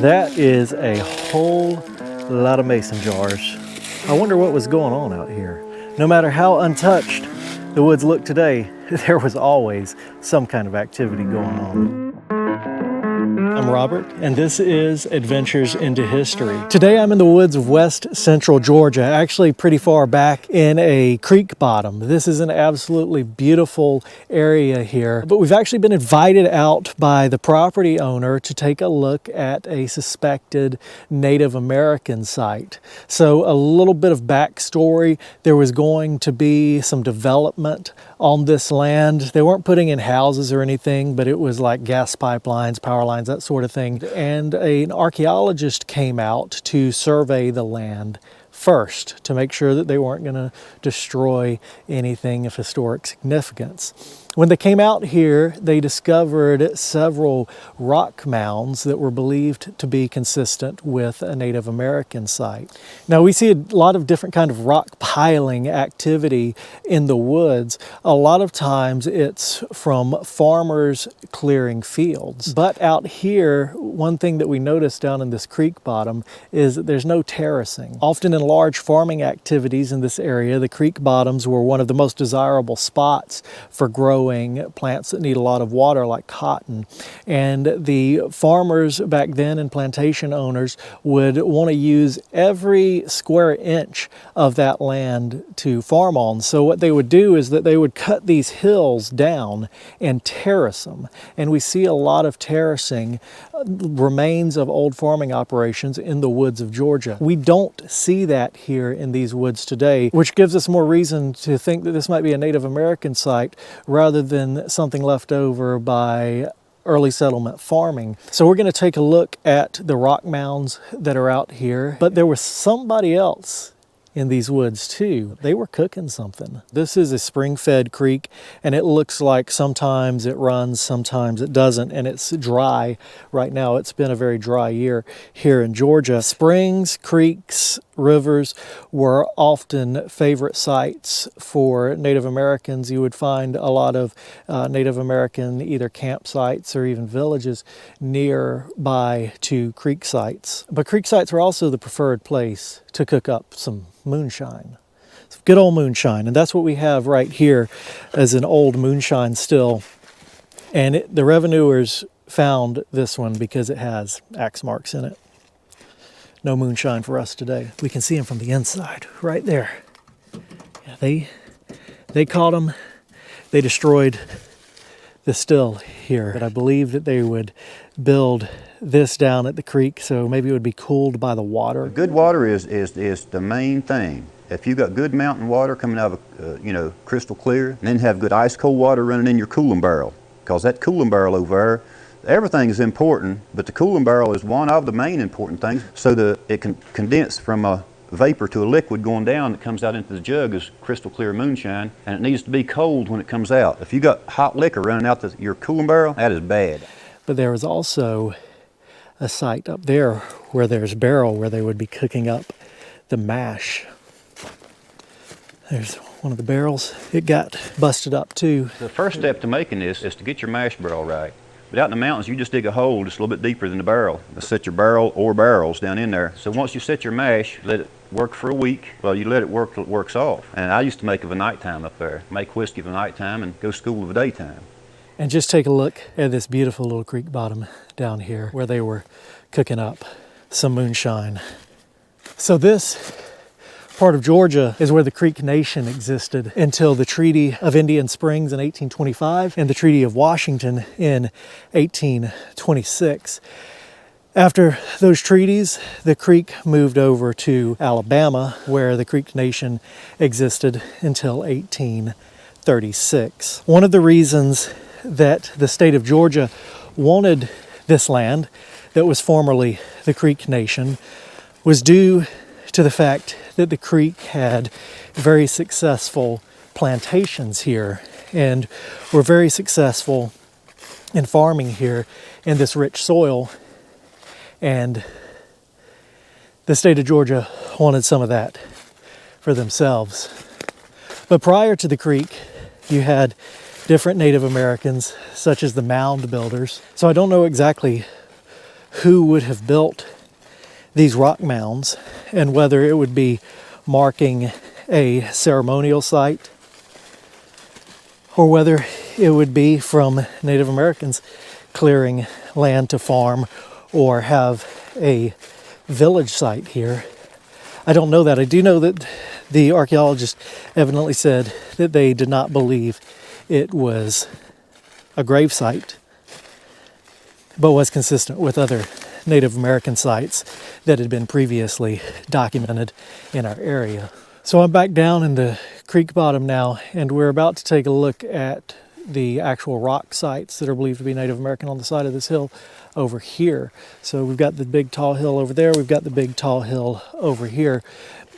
That is a whole lot of mason jars. I wonder what was going on out here. No matter how untouched the woods look today, there was always some kind of activity going on. I'm Robert, and this is Adventures into History. Today I'm in the woods of West-Central Georgia, actually pretty far back in a creek bottom. This is an absolutely beautiful area here, but we've actually been invited out by the property owner to take a look at a suspected Native American site. So a little bit of backstory: there was going to be some development on this land. They weren't putting in houses or anything, but it was like gas pipelines, power lines, that sort of thing. And an archaeologist came out to survey the land first to make sure that they weren't going to destroy anything of historic significance. When they came out here, they discovered several rock mounds that were believed to be consistent with a Native American site. Now, we see a lot of different kind of rock piling activity in the woods. A lot of times it's from farmers clearing fields. But out here, one thing that we noticed down in this creek bottom is that there's no terracing. Often in large farming activities in this area, the creek bottoms were one of the most desirable spots for growing plants that need a lot of water, like cotton. And the farmers back then and plantation owners would want to use every square inch of that land to farm on. So what they would do is that they would cut these hills down and terrace them. And we see a lot of terracing, remains of old farming operations in the woods of Georgia. We don't see that here in these woods today, which gives us more reason to think that this might be a Native American site rather than something left over by early settlement farming. So we're going to take a look at the rock mounds that are out here, but there was somebody else in these woods too. They were cooking something. This is a spring-fed creek, and it looks like sometimes it runs, sometimes it doesn't, and it's dry right now. It's been a very dry year here in Georgia. Springs, creeks, rivers were often favorite sites for Native Americans. You would find a lot of Native American either campsites or even villages nearby to creek sites. But creek sites were also the preferred place to cook up some moonshine. Some good old moonshine, and that's what we have right here as an old moonshine still. And the revenuers found this one because it has axe marks in it. No moonshine for us today. We can see them from the inside, right there. Yeah, they caught them. They destroyed the still here. But I believe that they would build this down at the creek, so maybe it would be cooled by the water. Good water is the main thing. If you've got good mountain water coming out of crystal clear, and then have good ice cold water running in your cooling barrel, because that cooling barrel over there, everything is important, but the cooling barrel is one of the main important things, so that it can condense from a vapor to a liquid going down that comes out into the jug as crystal clear moonshine, and it needs to be cold when it comes out. If you got hot liquor running out your cooling barrel, that is bad. But there was also a site up there where there's barrel where they would be cooking up the mash. There's one of the barrels. It got busted up too. The first step to making this is to get your mash barrel right. But out in the mountains, you just dig a hole just a little bit deeper than the barrel. Set your barrel or barrels down in there. So once you set your mash, let it work for a week. Well, you let it work till it works off. And I used to make of a nighttime up there. Make whiskey of a nighttime and go to school of a daytime. And just take a look at this beautiful little creek bottom down here where they were cooking up some moonshine. So this part of Georgia is where the Creek Nation existed until the Treaty of Indian Springs in 1825 and the Treaty of Washington in 1826. After those treaties, the Creek moved over to Alabama, where the Creek Nation existed until 1836. One of the reasons that the state of Georgia wanted this land that was formerly the Creek Nation was due to the fact that the Creek had very successful plantations here and were very successful in farming here in this rich soil. And the state of Georgia wanted some of that for themselves. But prior to the Creek, you had different Native Americans, such as the mound builders. So I don't know exactly who would have built these rock mounds and whether it would be marking a ceremonial site or whether it would be from Native Americans clearing land to farm or have a village site here. I don't know that. I do know that the archaeologist evidently said that they did not believe it was a grave site, but was consistent with other Native American sites that had been previously documented in our area. So I'm back down in the creek bottom now, and we're about to take a look at the actual rock sites that are believed to be Native American on the side of this hill over here. So we've got the big tall hill over there, we've got the big tall hill over here.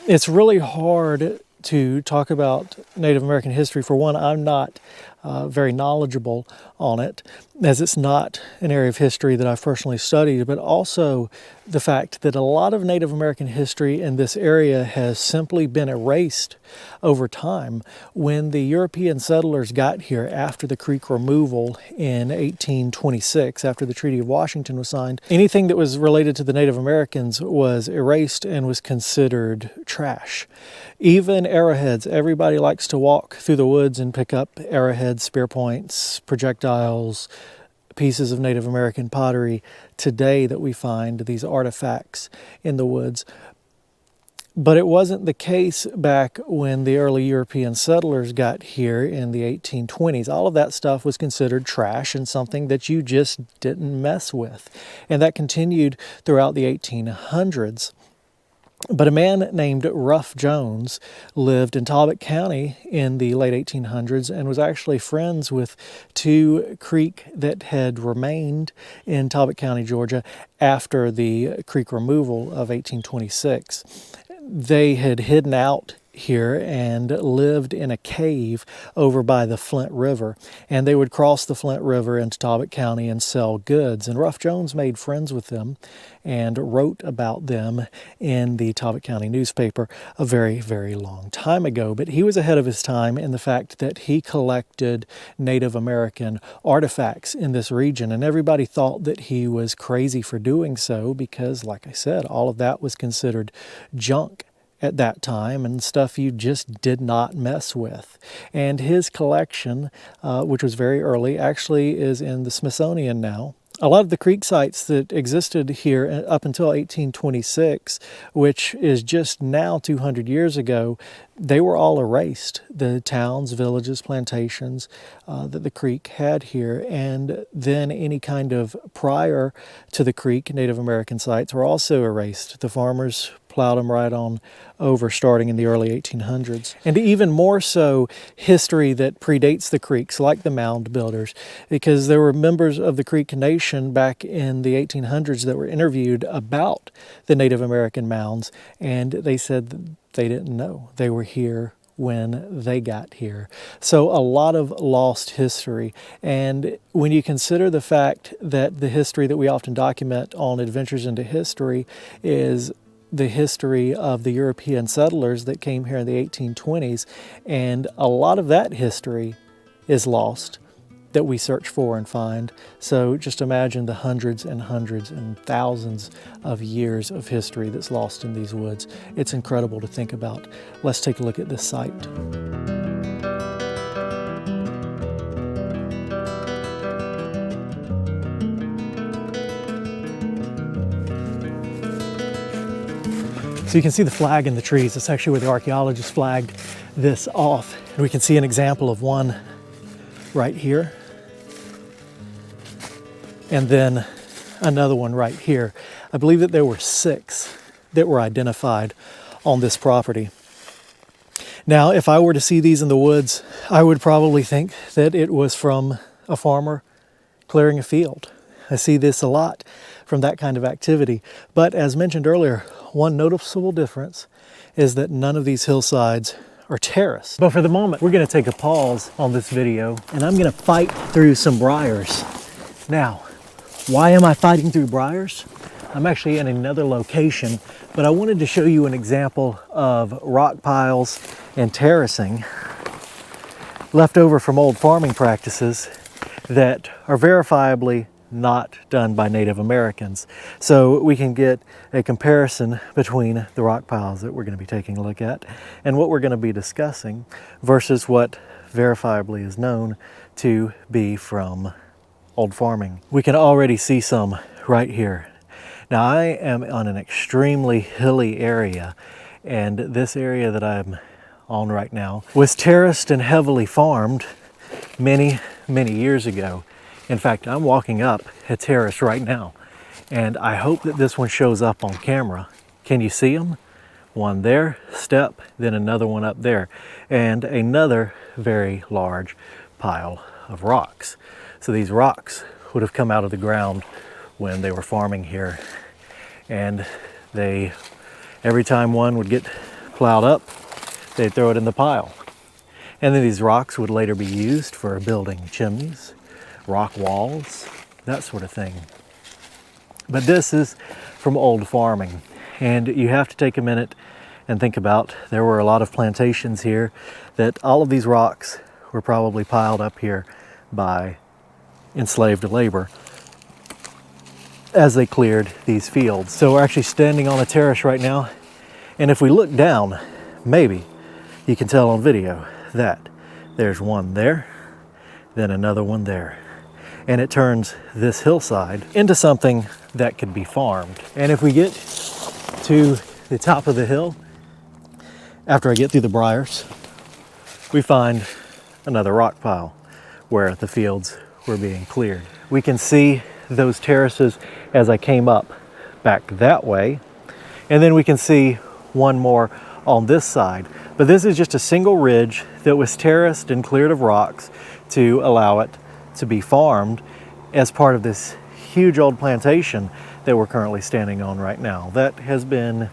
It's really hard to talk about Native American history. For one, I'm not very knowledgeable on it, as it's not an area of history that I've personally studied, but also the fact that a lot of Native American history in this area has simply been erased over time. When the European settlers got here after the Creek removal in 1826, after the Treaty of Washington was signed, anything that was related to the Native Americans was erased and was considered trash. Even arrowheads. Everybody likes to walk through the woods and pick up arrowheads, spear points, projectiles, pieces of Native American pottery today that we find, these artifacts in the woods. But it wasn't the case back when the early European settlers got here in the 1820s. All of that stuff was considered trash and something that you just didn't mess with. And that continued throughout the 1800s. But a man named Rough Jones lived in Talbot County in the late 1800s and was actually friends with two Creek that had remained in Talbot County, Georgia after the Creek removal of 1826. They had hidden out here and lived in a cave over by the Flint River, and they would cross the Flint River into Talbot County and sell goods. And Rough Jones made friends with them and wrote about them in the Talbot County newspaper a very, very long time ago. But he was ahead of his time in the fact that he collected Native American artifacts in this region, and everybody thought that he was crazy for doing so because, like I said, all of that was considered junk at that time and stuff you just did not mess with. And his collection, which was very early, actually is in the Smithsonian now. A lot of the Creek sites that existed here up until 1826, which is just now 200 years ago, they were all erased. The towns, villages, plantations that the Creek had here, and then any kind of prior to the Creek Native American sites were also erased. The farmers plowed them right on over starting in the early 1800s. And even more so, history that predates the Creeks, like the mound builders, because there were members of the Creek Nation back in the 1800s that were interviewed about the Native American mounds, and they said that they didn't know. They were here when they got here. So a lot of lost history. And when you consider the fact that the history that we often document on Adventures into History is the history of the European settlers that came here in the 1820s, and a lot of that history is lost that we search for and find. So just imagine the hundreds and hundreds and thousands of years of history that's lost in these woods. It's incredible to think about. Let's take a look at this site. So you can see the flag in the trees. It's actually where the archaeologist flagged this off. And we can see an example of one right here. And then another one right here. I believe that there were 6 that were identified on this property. Now, if I were to see these in the woods, I would probably think that it was from a farmer clearing a field. I see this a lot from that kind of activity. But as mentioned earlier, one noticeable difference is that none of these hillsides are terraced. But for the moment, we're going to take a pause on this video, and I'm going to fight through some briars. Now, why am I fighting through briars? I'm actually in another location, but I wanted to show you an example of rock piles and terracing left over from old farming practices that are verifiably not done by Native Americans. So we can get a comparison between the rock piles that we're going to be taking a look at and what we're going to be discussing versus what verifiably is known to be from old farming. We can already see some right here. Now I am on an extremely hilly area, and this area that I'm on right now was terraced and heavily farmed many years ago. In fact, I'm walking up a terrace right now, and I hope that this one shows up on camera. Can you see them? One there, step, then another one up there, and another very large pile of rocks. So these rocks would have come out of the ground when they were farming here, and every time one would get plowed up, they'd throw it in the pile. And then these rocks would later be used for building chimneys, rock walls, that sort of thing. But this is from old farming, and you have to take a minute and think about, there were a lot of plantations here, that all of these rocks were probably piled up here by enslaved labor as they cleared these fields. So we're actually standing on a terrace right now, and if we look down, maybe you can tell on video that there's one there, then another one there. And it turns this hillside into something that could be farmed. And if we get to the top of the hill, after I get through the briars, we find another rock pile where the fields were being cleared. We can see those terraces as I came up back that way, and then we can see one more on this side. But this is just a single ridge that was terraced and cleared of rocks to allow it to be farmed as part of this huge old plantation that we're currently standing on right now. That has been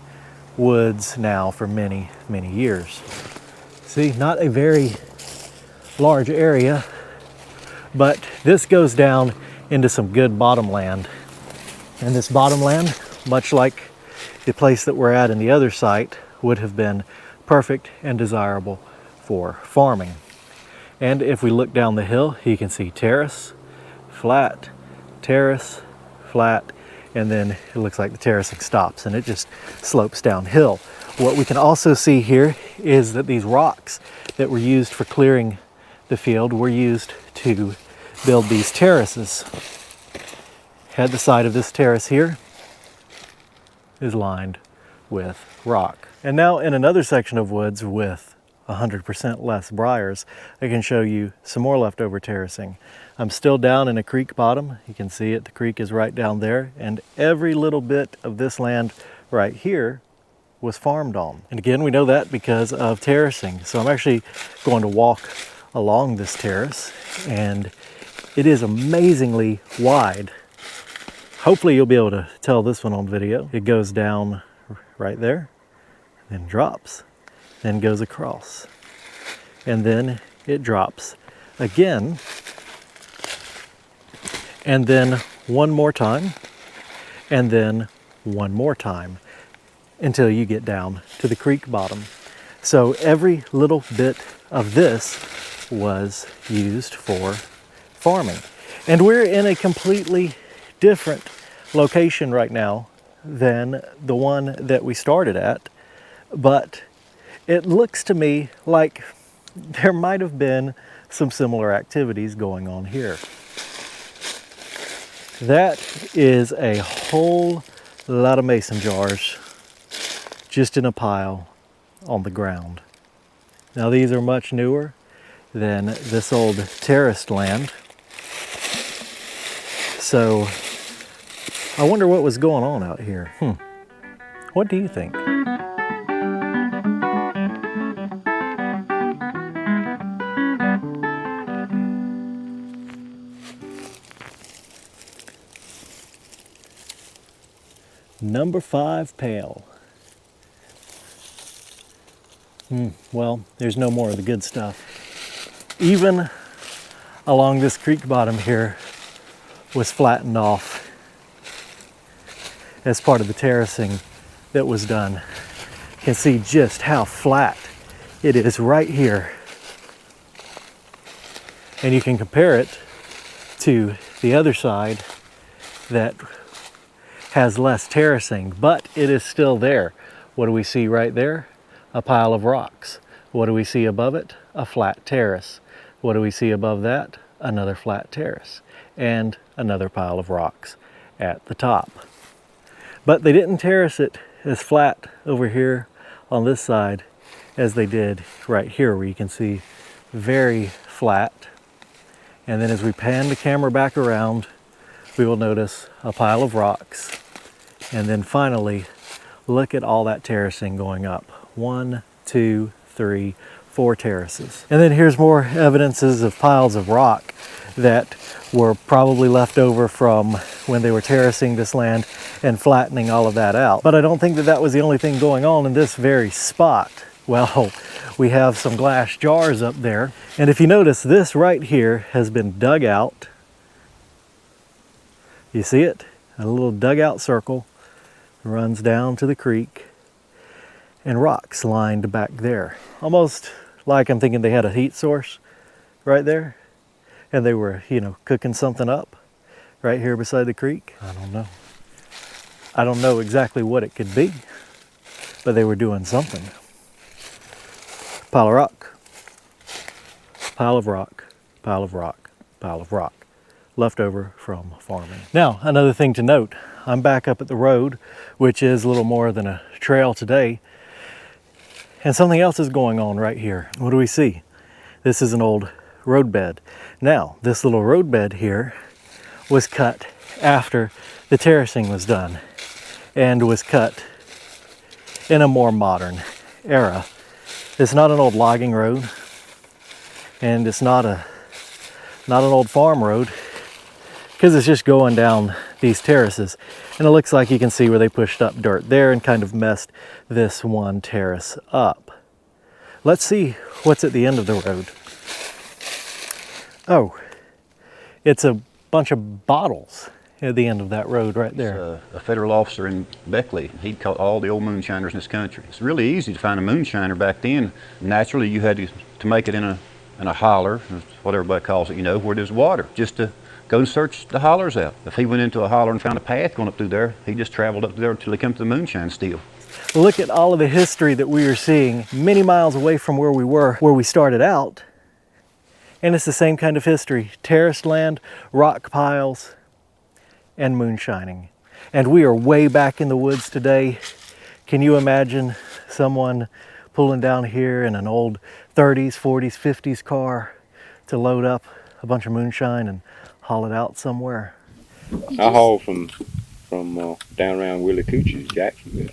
woods now for many years. See, not a very large area, but this goes down into some good bottomland. And this bottomland, much like the place that we're at in the other site, would have been perfect and desirable for farming. And if we look down the hill, you can see terrace, flat, terrace, flat, and then it looks like the terracing stops and it just slopes downhill. What we can also see here is that these rocks that were used for clearing the field were used to build these terraces. Had the side of this terrace here is lined with rock. And now in another section of woods with 100% less briars, I can show you some more leftover terracing. I'm still down in a creek bottom. You can see it, the creek is right down there, and every little bit of this land right here was farmed on. And again, we know that because of terracing. So I'm actually going to walk along this terrace, and it is amazingly wide. Hopefully you'll be able to tell this one on video. It goes down right there, then drops, then goes across, and then it drops again, and then one more time, and then one more time, until you get down to the creek bottom. So every little bit of this was used for farming. And we're in a completely different location right now than the one that we started at, but it looks to me like there might have been some similar activities going on here. That is a whole lot of mason jars just in a pile on the ground. Now these are much newer than this old terraced land. So I wonder what was going on out here. What do you think? Number 5 pail. Well, there's no more of the good stuff. Even along this creek bottom here was flattened off as part of the terracing that was done. You can see just how flat it is right here. And you can compare it to the other side that has less terracing, but it is still there. What do we see right there? A pile of rocks. What do we see above it? A flat terrace. What do we see above that? Another flat terrace and another pile of rocks at the top. But they didn't terrace it as flat over here on this side as they did right here, where you can see very flat. And then as we pan the camera back around, we will notice a pile of rocks. And then finally, look at all that terracing going up. 1, 2, 3, 4 terraces. And then here's more evidences of piles of rock that were probably left over from when they were terracing this land and flattening all of that out. But I don't think that that was the only thing going on in this very spot. Well, we have some glass jars up there. And if you notice, this right here has been dug out. You see it? A little dugout circle runs down to the creek, and rocks lined back there. Almost like I'm thinking they had a heat source right there, and they were, you know, cooking something up right here beside the creek. I don't know. I don't know exactly what it could be, but they were doing something. Pile of rock, pile of rock, pile of rock, pile of rock, left over from farming. Now, another thing to note, I'm back up at the road, which is a little more than a trail today, and something else is going on right here. What do we see? This is an old roadbed. Now, this little roadbed here was cut after the terracing was done, and was cut in a more modern era. It's not an old logging road, and it's not an old farm road, because it's just going down these terraces. And it looks like you can see where they pushed up dirt there and kind of messed this one terrace up. Let's see what's at the end of the road. Oh, it's a bunch of bottles at the end of that road right there. A federal officer in Beckley, he'd caught all the old moonshiners in this country. It's really easy to find a moonshiner back then. Naturally, you had to make it in a holler, what everybody calls it, you know, where there's water, just to go and search the hollers out. If he went into a holler and found a path going up through there, he just traveled up there until he came to the moonshine still. Look at all of the history that we are seeing many miles away from where we were, where we started out. And it's the same kind of history. Terraced land, rock piles, and moonshining. And we are way back in the woods today. Can you imagine someone pulling down here in an old 30s, 40s, 50s car to load up a bunch of moonshine and haul it out somewhere? I haul from down around Willie Coochie's, Jacksonville,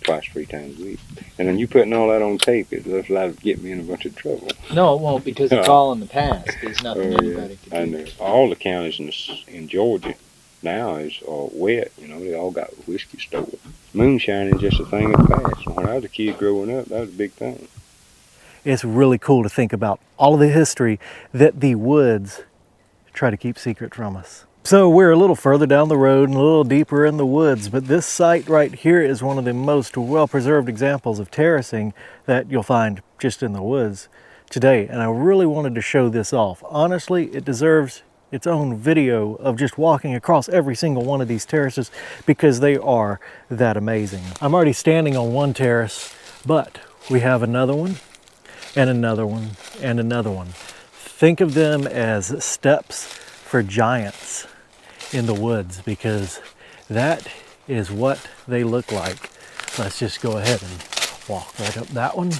twice, 3 times a week. And then you putting all that on tape, it looks like it get me in a bunch of trouble. No, it won't, because it's all in the past. There's nothing anybody can do. I know. All the counties in Georgia now is wet, you know, they all got whiskey stores. Moonshining is just a thing of the past. When I was a kid growing up, that was a big thing. It's really cool to think about all of the history that the woods try to keep secret from us. So we're a little further down the road and a little deeper in the woods, but this site right here is one of the most well-preserved examples of terracing that you'll find just in the woods today. And I really wanted to show this off. Honestly, it deserves its own video of just walking across every single one of these terraces because they are that amazing. I'm already standing on one terrace, but we have another one and another one and another one. Think of them as steps for giants in the woods, because that is what they look like. Let's just go ahead and walk right up that one.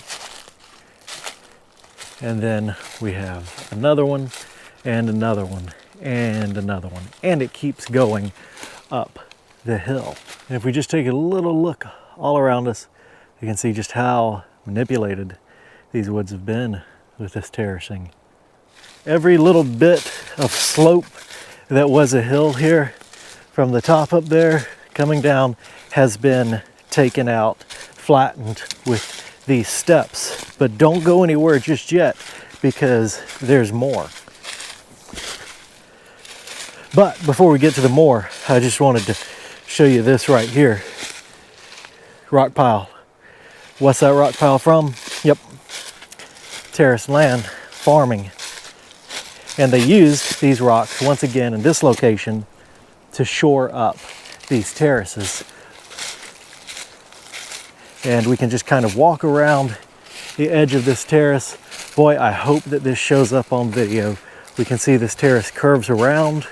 And then we have another one and another one and another one. And it keeps going up the hill. And if we just take a little look all around us, you can see just how manipulated these woods have been with this terracing. Every little bit of slope that was a hill here from the top up there coming down has been taken out, flattened with these steps. But don't go anywhere just yet, because there's more. But before we get to the more, I just wanted to show you this right here. Rock pile. What's that rock pile from? Yep, terraced land, farming. And they used these rocks once again in this location to shore up these terraces. And we can just kind of walk around the edge of this terrace. Boy, I hope that this shows up on video. We can see this terrace curves around,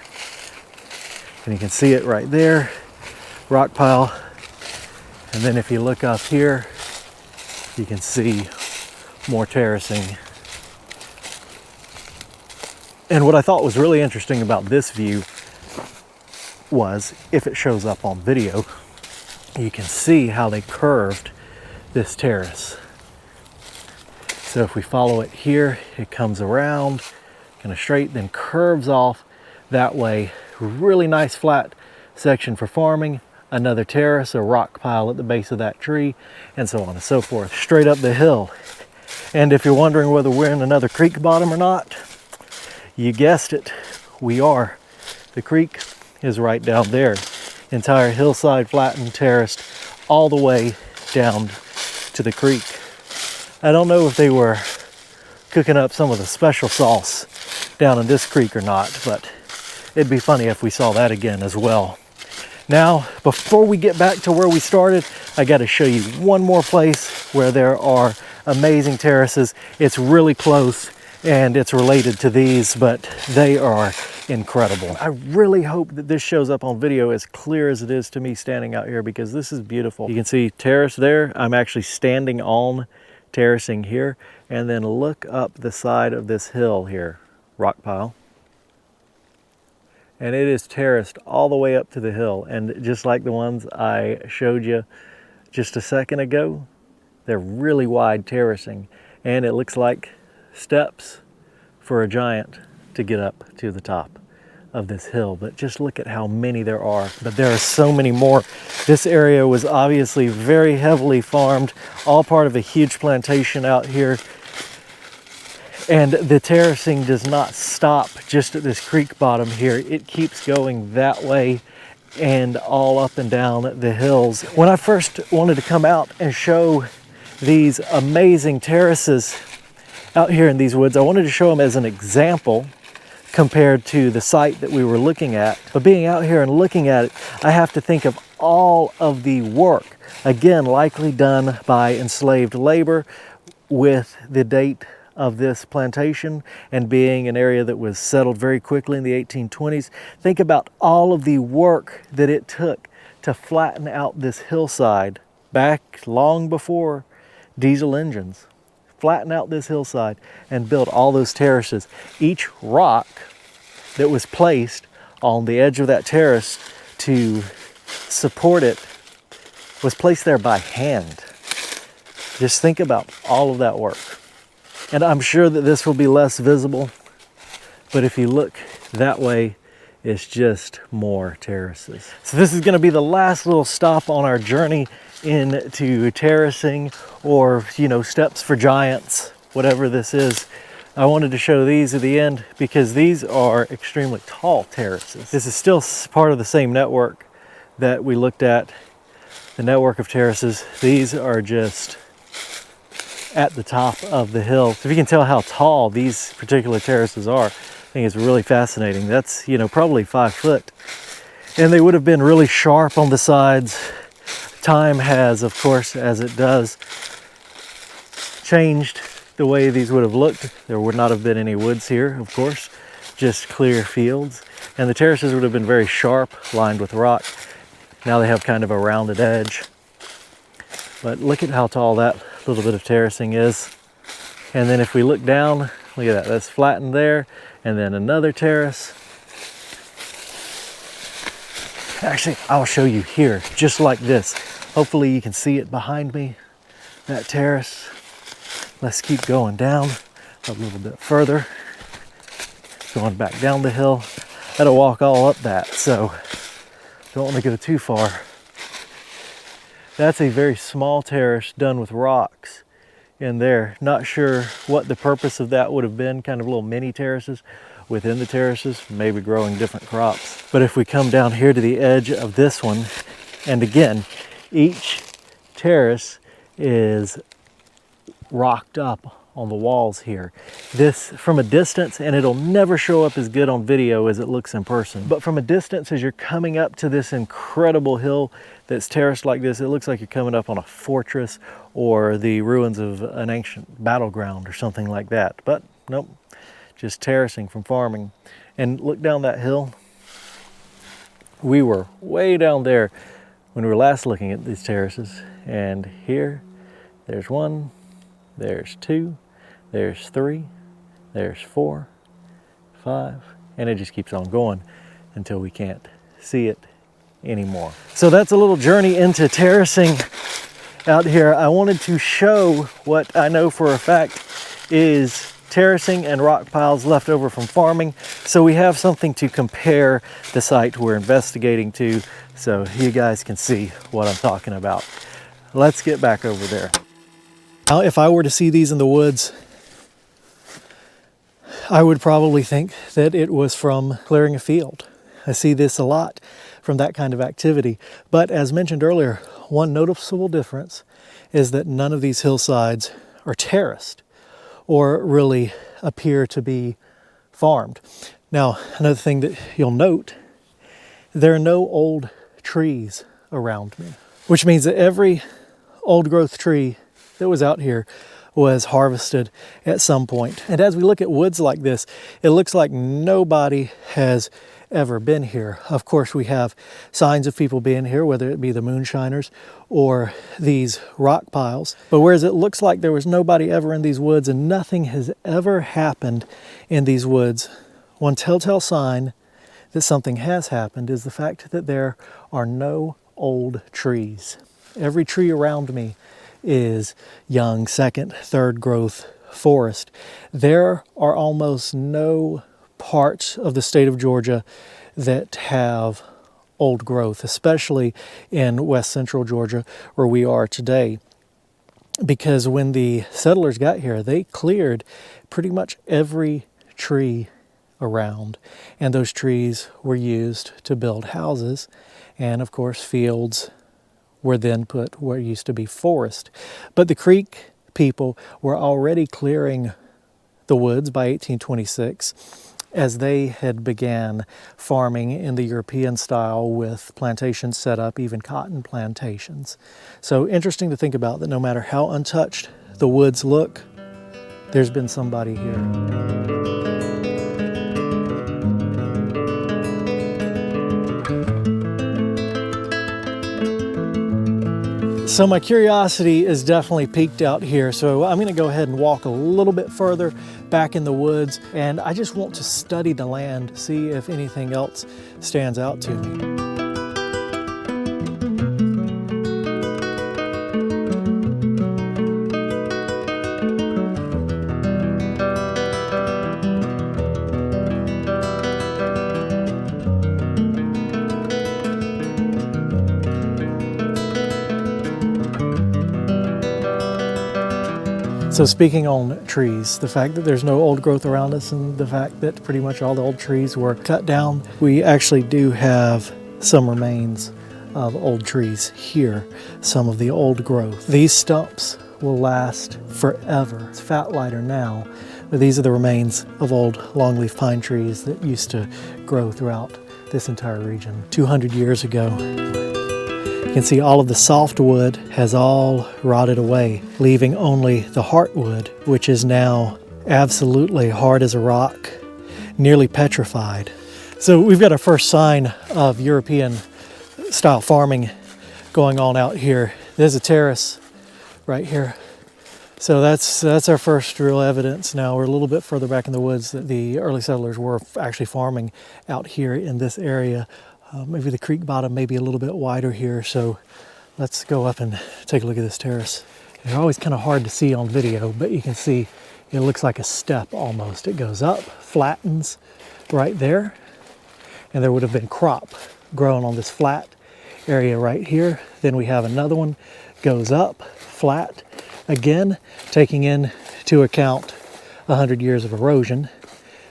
and you can see it right there, rock pile. And then if you look up here, you can see more terracing. And what I thought was really interesting about this view was, if it shows up on video, you can see how they curved this terrace. So if we follow it here, it comes around, kind of straight, then curves off that way. Really nice flat section for farming. Another terrace, a rock pile at the base of that tree, and so on and so forth, straight up the hill. And if you're wondering whether we're in another creek bottom or not, you guessed it, we are. The creek is right down there. Entire hillside flattened, terraced all the way down to the creek. I don't know if they were cooking up some of the special sauce down in this creek or not, but it'd be funny if we saw that again as well. Now, before we get back to where we started, I got to show you one more place where there are amazing terraces. It's really close and it's related to these, but they are incredible. I really hope that this shows up on video as clear as it is to me standing out here, because this is beautiful. You can see terrace there. I'm actually standing on terracing here, and then look up the side of this hill here, rock pile. And it is terraced all the way up to the hill. And just like the ones I showed you just a second ago, they're really wide terracing. And it looks like steps for a giant to get up to the top of this hill. But just look at how many there are. But there are so many more. This area was obviously very heavily farmed, all part of a huge plantation out here. And the terracing does not stop just at this creek bottom here. It keeps going that way and all up and down the hills. When I first wanted to come out and show these amazing terraces out here in these woods, I wanted to show them as an example compared to the site that we were looking at. But being out here and looking at it, I have to think of all of the work, again, likely done by enslaved labor, with the date of this plantation and being an area that was settled very quickly in the 1820s. Think about all of the work that it took to flatten out this hillside back long before diesel engines. Flatten out this hillside and build all those terraces. Each rock that was placed on the edge of that terrace to support it was placed there by hand. Just think about all of that work. And I'm sure that this will be less visible, but if you look that way, it's just more terraces. So this is going to be the last little stop on our journey into terracing, or, you know, steps for giants, whatever this is. I wanted to show these at the end because these are extremely tall terraces. This is still part of the same network that we looked at, the network of terraces. These are just at the top of the hill. So if you can tell how tall these particular terraces are, I think it's really fascinating. That's, you know, probably 5 foot. And they would have been really sharp on the sides. Time has, of course, as it does, changed the way these would have looked. There would not have been any woods here, of course, just clear fields. And the terraces would have been very sharp, lined with rock. Now they have kind of a rounded edge. But look at how tall that little bit of terracing is. And then if we look down, look at that, that's flattened there, and then another terrace. Actually, I'll show you here, just like this. Hopefully you can see it behind me, that terrace. Let's keep going down a little bit further. Going back down the hill. I had to walk all up that, so don't want to go too far. That's a very small terrace done with rocks in there. Not sure what the purpose of that would have been, kind of little mini terraces within the terraces, maybe growing different crops. But if we come down here to the edge of this one, and again, each terrace is rocked up on the walls here. This from a distance, and it'll never show up as good on video as it looks in person, but from a distance, as you're coming up to this incredible hill that's terraced like this, it looks like you're coming up on a fortress or the ruins of an ancient battleground or something like that. But nope, just terracing from farming. And look down that hill. We were way down there when we were last looking at these terraces, and here there's 1, there's 2, there's 3, there's 4, 5, and it just keeps on going until we can't see it anymore. So that's a little journey into terracing out here. I wanted to show what I know for a fact is terracing and rock piles left over from farming, so we have something to compare the site we're investigating to, so you guys can see what I'm talking about. Let's get back over there. Now, if I were to see these in the woods, I would probably think that it was from clearing a field. I see this a lot from that kind of activity. But as mentioned earlier, one noticeable difference is that none of these hillsides are terraced or really appear to be farmed. Now, another thing that you'll note, there are no old trees around me, which means that every old growth tree that was out here was harvested at some point. And as we look at woods like this, it looks like nobody has ever been here. Of course, we have signs of people being here, whether it be the moonshiners or these rock piles. But whereas it looks like there was nobody ever in these woods and nothing has ever happened in these woods, one telltale sign that something has happened is the fact that there are no old trees. Every tree around me is young, second, third growth forest. There are almost no parts of the state of Georgia that have old growth, especially in west-central Georgia where we are today. Because when the settlers got here, they cleared pretty much every tree around, and those trees were used to build houses, and of course fields were then put where it used to be forest. But the Creek people were already clearing the woods by 1826 as they had began farming in the European style with plantations set up, even cotton plantations. So interesting to think about that no matter how untouched the woods look, there's been somebody here. So my curiosity is definitely peaked out here, so I'm going to go ahead and walk a little bit further back in the woods, and I just want to study the land, see if anything else stands out to me. So speaking on trees, the fact that there's no old growth around us and the fact that pretty much all the old trees were cut down, we actually do have some remains of old trees here, some of the old growth. These stumps will last forever. It's fat lighter now, but these are the remains of old longleaf pine trees that used to grow throughout this entire region 200 years ago. You can see all of the softwood has all rotted away, leaving only the heartwood, which is now absolutely hard as a rock, nearly petrified. So we've got our first sign of European style farming going on out here. There's a terrace right here. So that's our first real evidence. Now we're a little bit further back in the woods that the early settlers were actually farming out here in this area. Maybe the creek bottom may be a little bit wider here, so let's go up and take a look at this terrace. They're always kind of hard to see on video, but you can see it looks like a step almost. It goes up, flattens right there, and there would have been crop growing on this flat area right here. Then we have another one, goes up, flat, again, taking into account 100 years of erosion.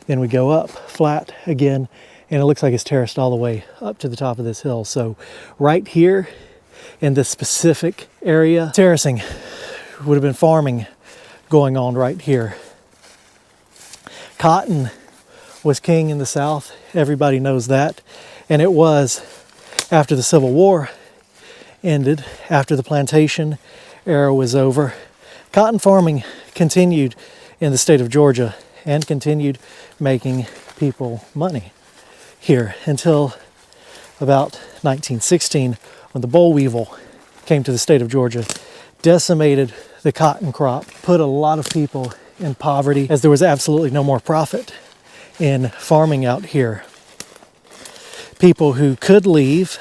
Then we go up, flat again, and it looks like it's terraced all the way up to the top of this hill. So right here in this specific area, terracing would have been farming going on right here. Cotton was king in the South. Everybody knows that. And it was after the Civil War ended, after the plantation era was over. Cotton farming continued in the state of Georgia and continued making people money here until about 1916, when the boll weevil came to the state of Georgia, decimated the cotton crop, put a lot of people in poverty, as there was absolutely no more profit in farming out here. People who could leave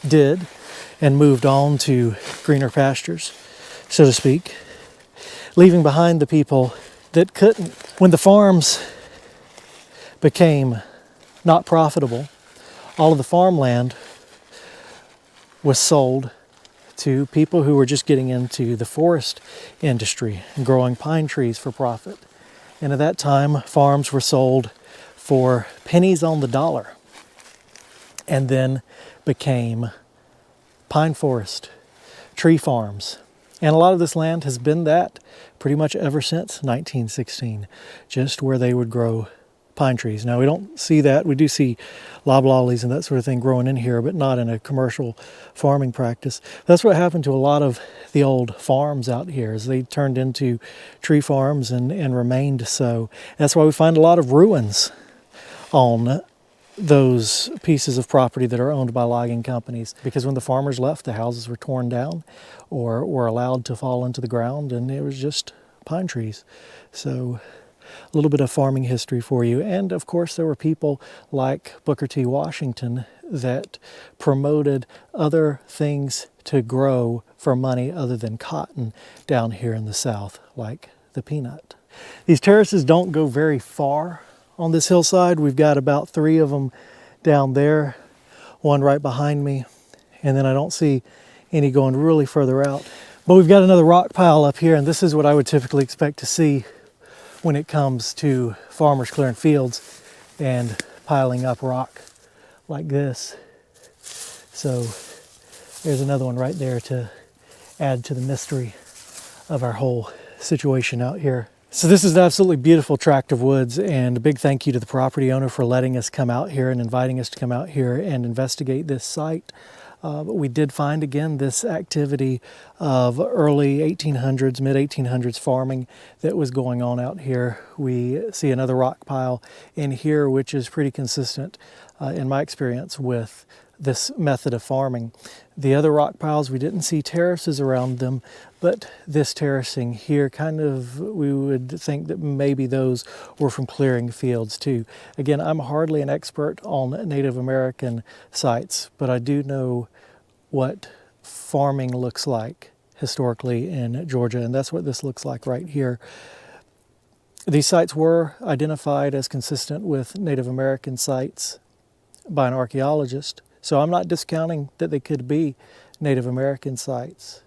did and moved on to greener pastures, so to speak, leaving behind the people that couldn't. When the farms became not profitable, all of the farmland was sold to people who were just getting into the forest industry and growing pine trees for profit. And at that time, farms were sold for pennies on the dollar, and then became pine forest, tree farms. And a lot of this land has been that pretty much ever since 1916, just where they would grow pine trees. Now, we don't see that. We do see loblollies and that sort of thing growing in here, but not in a commercial farming practice. That's what happened to a lot of the old farms out here, is they turned into tree farms and remained so. That's why we find a lot of ruins on those pieces of property that are owned by logging companies, because when the farmers left, the houses were torn down or were allowed to fall into the ground, and it was just pine trees. So a little bit of farming history for you. And of course, there were people like Booker T. Washington that promoted other things to grow for money other than cotton down here in the South, like the peanut. These terraces don't go very far on this hillside. We've got about 3 of them down there, one right behind me, and then I don't see any going really further out. But we've got another rock pile up here, and this is what I would typically expect to see when it comes to farmers clearing fields and piling up rock like this. So there's another one right there to add to the mystery of our whole situation out here. So this is an absolutely beautiful tract of woods, and a big thank you to the property owner for letting us come out here and inviting us to come out here and investigate this site. But we did find, again, this activity of early 1800s, mid-1800s farming that was going on out here. We see another rock pile in here, which is pretty consistent, in my experience, with this method of farming. The other rock piles, we didn't see terraces around them, but this terracing here, kind of, we would think that maybe those were from clearing fields too. Again, I'm hardly an expert on Native American sites, but I do know what farming looks like historically in Georgia, and that's what this looks like right here. These sites were identified as consistent with Native American sites by an archaeologist, so I'm not discounting that they could be Native American sites.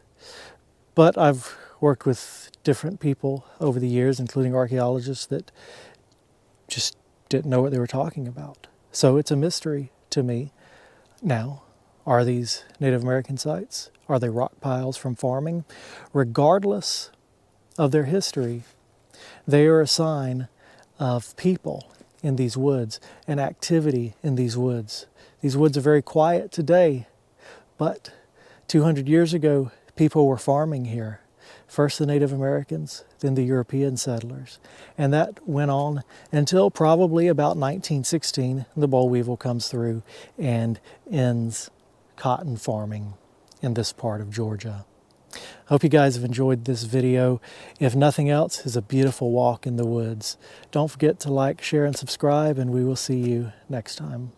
But I've worked with different people over the years, including archaeologists, that just didn't know what they were talking about. So it's a mystery to me. Now, are these Native American sites? Are they rock piles from farming? Regardless of their history, they are a sign of people in these woods and activity in these woods. These woods are very quiet today, but 200 years ago, people were farming here. First the Native Americans, then the European settlers. And that went on until probably about 1916. The boll weevil comes through and ends cotton farming in this part of Georgia. I hope you guys have enjoyed this video. If nothing else, it's a beautiful walk in the woods. Don't forget to like, share, and subscribe, and we will see you next time.